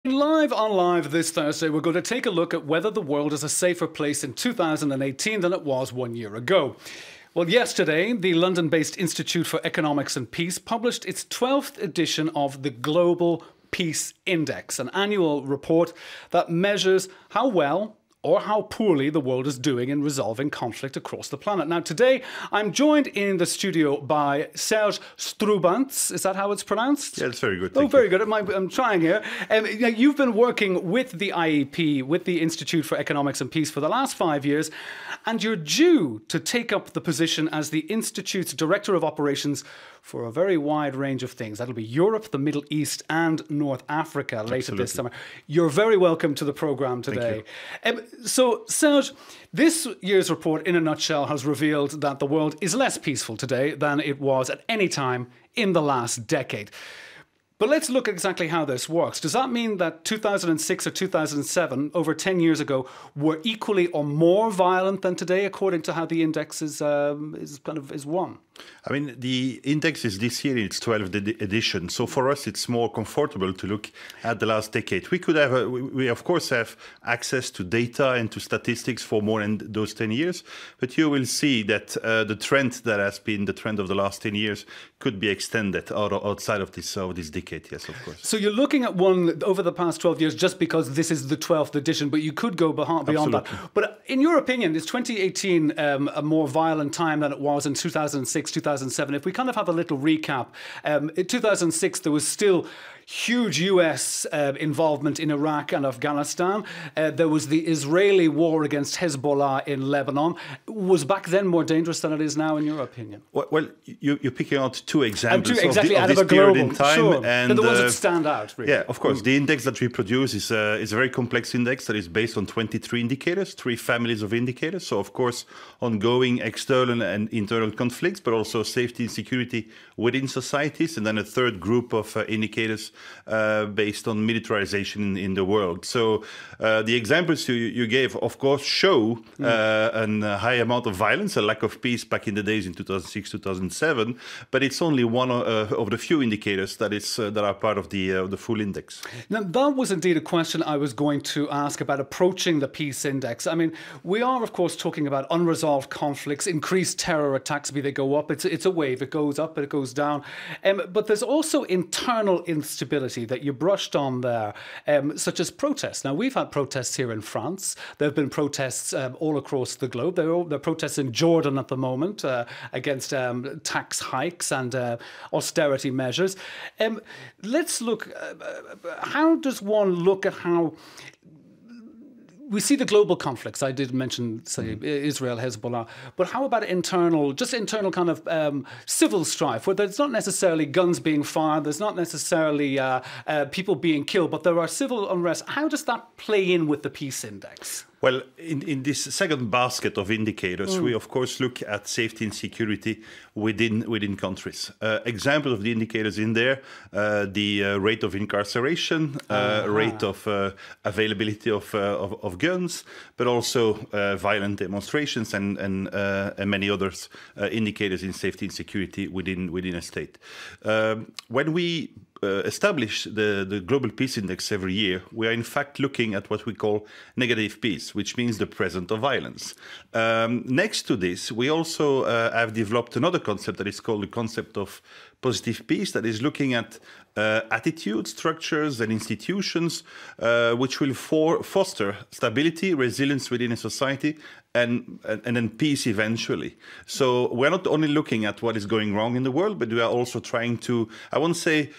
Live on Live this Thursday, we're going to take a look at whether the world is a safer place in 2018 than it was 1 year ago. Well, yesterday, the London-based Institute for Economics and Peace published its 12th edition of the Global Peace Index, an annual report that measures how well or how poorly the world is doing in resolving conflict across the planet. Now, today, I'm joined in the studio by Serge Stroobants. Is that how it's pronounced? Yeah, it's very good. Oh, very good. I'm trying here. You've been working with the IEP, with the Institute for Economics and Peace for the last 5 years, and you're due to take up the position as the Institute's Director of Operations for a very wide range of things. That'll be Europe, the Middle East, and North Africa later this summer. You're very welcome to the programme today. So, Serge, this year's report, in a nutshell, has revealed that the world is less peaceful today than it was at any time in the last decade. But let's look at exactly how this works. Does that mean that 2006 or 2007, over 10 years ago, were equally or more violent than today, according to how the index is run? I mean, the index is this year in its 12th edition. So for us, it's more comfortable to look at the last decade. We could have, we of course have access to data and to statistics for more than those 10 years. But you will see that the trend that has been the trend of the last 10 years could be extended outside of this decade. Yes, of course. So you're looking at one over the past 12 years just because this is the 12th edition, but you could go beyond that. But in your opinion, is 2018 a more violent time than it was in 2006, 2007? If we kind of have a little recap, in 2006 there was still huge US involvement in Iraq and Afghanistan. There was the Israeli war against Hezbollah in Lebanon. Was back then more dangerous than it is now, in your opinion? Well, you're picking out two examples of out of this a global, period in time. Sure. And the ones that stand out, really. Yeah, of course. The index that we produce is a very complex index that is based on 23 indicators, 3 families of indicators. So, of course, ongoing external and internal conflicts, but also safety and security within societies, and then a third group of indicators based on militarization in the world. So the examples you gave, of course, show a high amount of violence, a lack of peace back in the days in 2006, 2007. But it's only one of the few indicators that are part of the full index. Now, that was indeed a question I was going to ask about approaching the peace index. I mean, we are, of course, talking about unresolved conflicts, increased terror attacks, be they go up. It's a wave. It goes up, it goes down. But there's also internal instability that you brushed on there, such as protests. Now, we've had protests here in France. There have been protests all across the globe. There are protests in Jordan at the moment against tax hikes and austerity measures. Let's look, how does one look at how we see the global conflicts? I did mention, say, Israel, Hezbollah, but how about internal kind of civil strife, where there's not necessarily guns being fired, there's not necessarily people being killed, but there are civil unrest. How does that play in with the peace index? Well, in this second basket of indicators, we of course look at safety and security within countries. Examples of the indicators in there: the rate of incarceration, rate of availability of guns, but also violent demonstrations and many others indicators in safety and security within a state. When we establish the Global Peace Index every year, we are in fact looking at what we call negative peace, which means the presence of violence. Next to this, we also have developed another concept that is called the concept of positive peace, that is looking at attitudes, structures, and institutions which will foster stability, resilience within a society, and then peace eventually. So we're not only looking at what is going wrong in the world, but we are also trying to, I won't say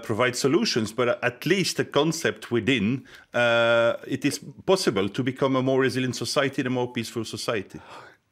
provide solutions, but at least a concept within it is possible to become a more resilient society and a more peaceful society.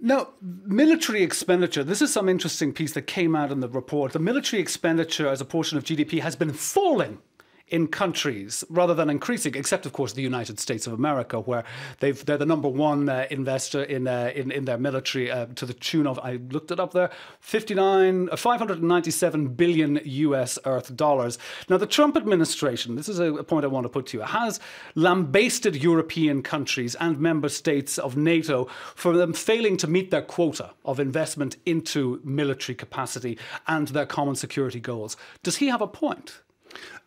Now, military expenditure, this is some interesting piece that came out in the report. The military expenditure as a portion of GDP has been falling in countries rather than increasing, except, of course, the United States of America, where they're the #1 investor in their military to the tune of, I looked it up there, 597 billion US Earth dollars. Now, the Trump administration, this is a point I want to put to you, has lambasted European countries and member states of NATO for them failing to meet their quota of investment into military capacity and their common security goals. Does he have a point?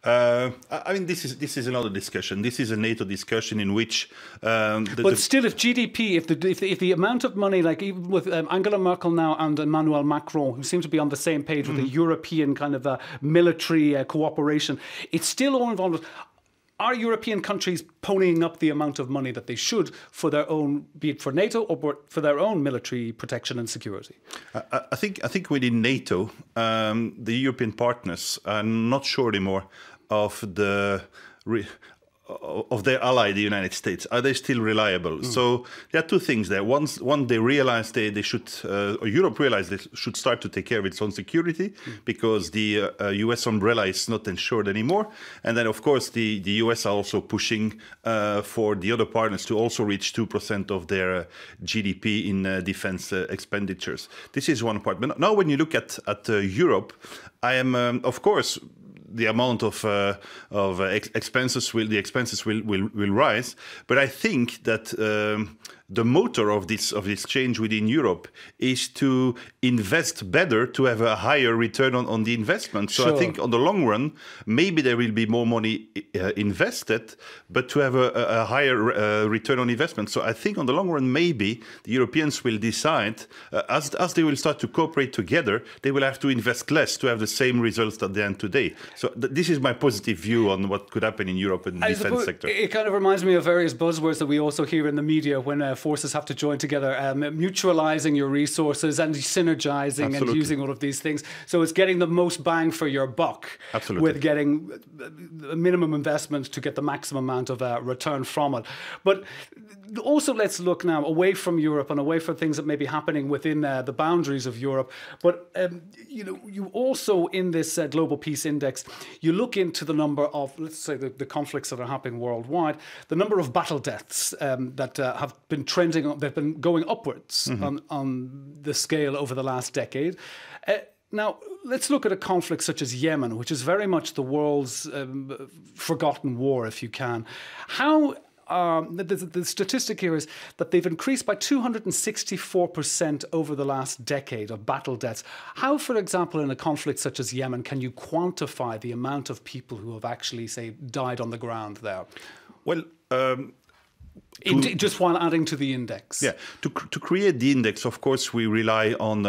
I mean, this is another discussion. This is a NATO discussion in which. But still, if GDP, if the amount of money, like even with Angela Merkel now and Emmanuel Macron, who seem to be on the same page with the European kind of military cooperation, it's still all involved. Are European countries ponying up the amount of money that they should for their own, be it for NATO or for their own military protection and security? I think within NATO, the European partners are not sure anymore of their ally, the United States. Are they still reliable? So there are two things there. One, they realize they should, or Europe realized they should start to take care of its own security because the US umbrella is not ensured anymore. And then, of course, the US are also pushing for the other partners to also reach 2% of their GDP in defense expenditures. This is one part. But now when you look at Europe, I am, of course, the amount of expenses will rise, but I think that the motor of this change within Europe is to invest better to have a higher return on the investment. So I think on the long run, maybe there will be more money invested, but to have a higher return on investment. So I think on the long run, maybe the Europeans will decide, as they will start to cooperate together, they will have to invest less to have the same results that they have today. So this is my positive view on what could happen in Europe in the defense sector. It kind of reminds me of various buzzwords that we also hear in the media when forces have to join together, mutualizing your resources and synergizing and using all of these things. So it's getting the most bang for your buck with getting a minimum investment to get the maximum amount of return from it. But also let's look now away from Europe and away from things that may be happening within the boundaries of Europe. But you also in this Global Peace Index, you look into the number of, let's say, the conflicts that are happening worldwide, the number of battle deaths that have been trending, they've been going upwards on the scale over the last decade. Now, let's look at a conflict such as Yemen, which is very much the world's forgotten war, if you can. How the statistic here is that they've increased by 264% over the last decade of battle deaths. How, for example, in a conflict such as Yemen, can you quantify the amount of people who have actually, say, died on the ground there? Well, just while adding to the index. Yeah, to create the index, of course, we rely on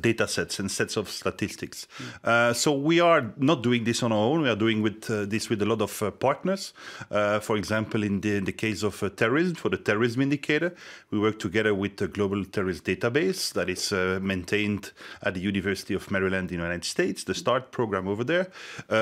data sets and sets of statistics. So we are not doing this on our own. We are doing this with a lot of partners. For example, in the case of terrorism, for the terrorism indicator, we work together with the Global Terrorist Database that is maintained at the University of Maryland in the United States, the START program over there.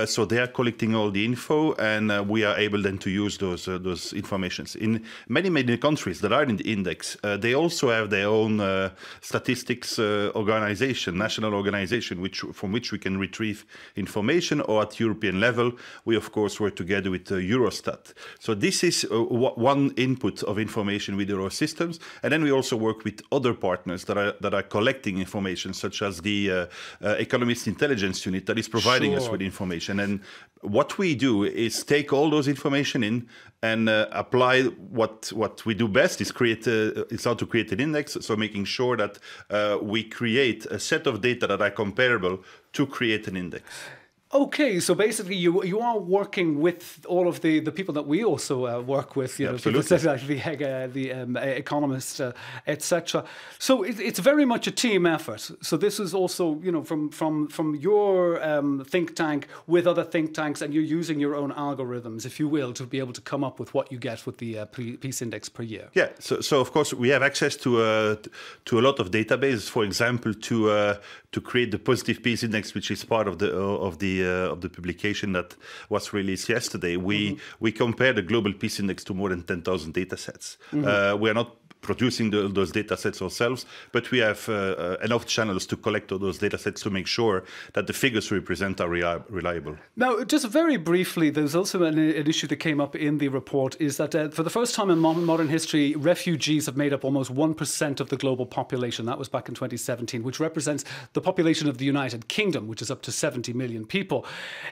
So they are collecting all the info, and we are able then to use those informations. In many countries that are in the index, they also have their own statistics organization, national organization, from which we can retrieve information, or at European level, we of course work together with Eurostat. So this is one input of information with our systems, and then we also work with other partners that are collecting information, such as the Economist Intelligence Unit that is providing us with information. And what we do is take all those information in and apply what we do best is how to create an index. So making sure that we create a set of data that are comparable to create an index. Okay, so basically you are working with all of the people that we also work with, you know, people like the economists, etc. So it's very much a team effort. So this is also, you know, from your think tank with other think tanks, and you're using your own algorithms, if you will, to be able to come up with what you get with the Peace Index per year. Yeah. So of course we have access to a lot of databases. For example, to create the Positive Peace Index, which is part of the publication that was released yesterday, we compare the Global Peace Index to more than 10,000 data sets. We are not producing those data sets ourselves, but we have enough channels to collect all those data sets to make sure that the figures we present are reliable. Now, just very briefly, there's also an issue that came up in the report, is that for the first time in modern history, refugees have made up almost 1% of the global population. That was back in 2017, which represents the population of the United Kingdom, which is up to 70 million people.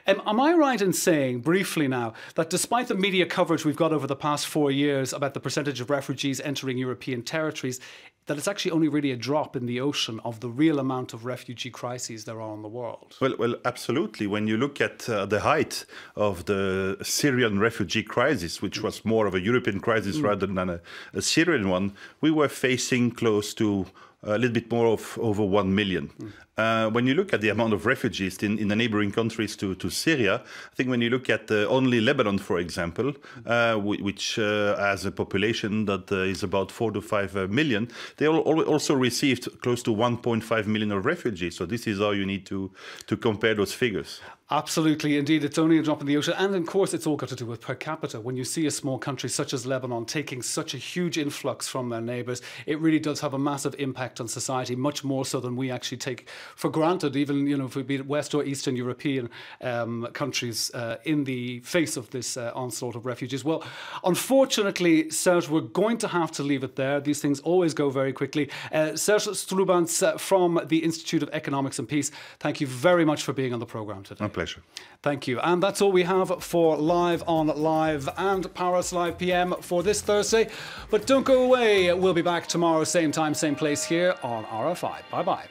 Am I right in saying, briefly now, that despite the media coverage we've got over the past 4 years about the percentage of refugees entering European territories, that it's actually only really a drop in the ocean of the real amount of refugee crises there are in the world. Well, absolutely. When you look at the height of the Syrian refugee crisis, which was more of a European crisis rather than a Syrian one, we were facing close to a little bit more of over 1 million. When you look at the amount of refugees in the neighboring countries to Syria, I think when you look at only Lebanon, for example, which has a population that is about 4 to 5 million, they also received close to 1.5 million of refugees. So this is how you need to compare those figures. Absolutely, indeed. It's only a drop in the ocean. And of course, it's all got to do with per capita. When you see a small country such as Lebanon taking such a huge influx from their neighbours, it really does have a massive impact on society, much more so than we actually take for granted, even, if we be West or Eastern European countries in the face of this onslaught of refugees. Well, unfortunately, Serge, we're going to have to leave it there. These things always go very quickly. Serge Stroobants from the Institute of Economics and Peace, thank you very much for being on the programme today. Pleasure. Thank you. And that's all we have for Live on Live and Paris Live PM for this Thursday. But don't go away. We'll be back tomorrow, same time, same place here on RFI. Bye-bye.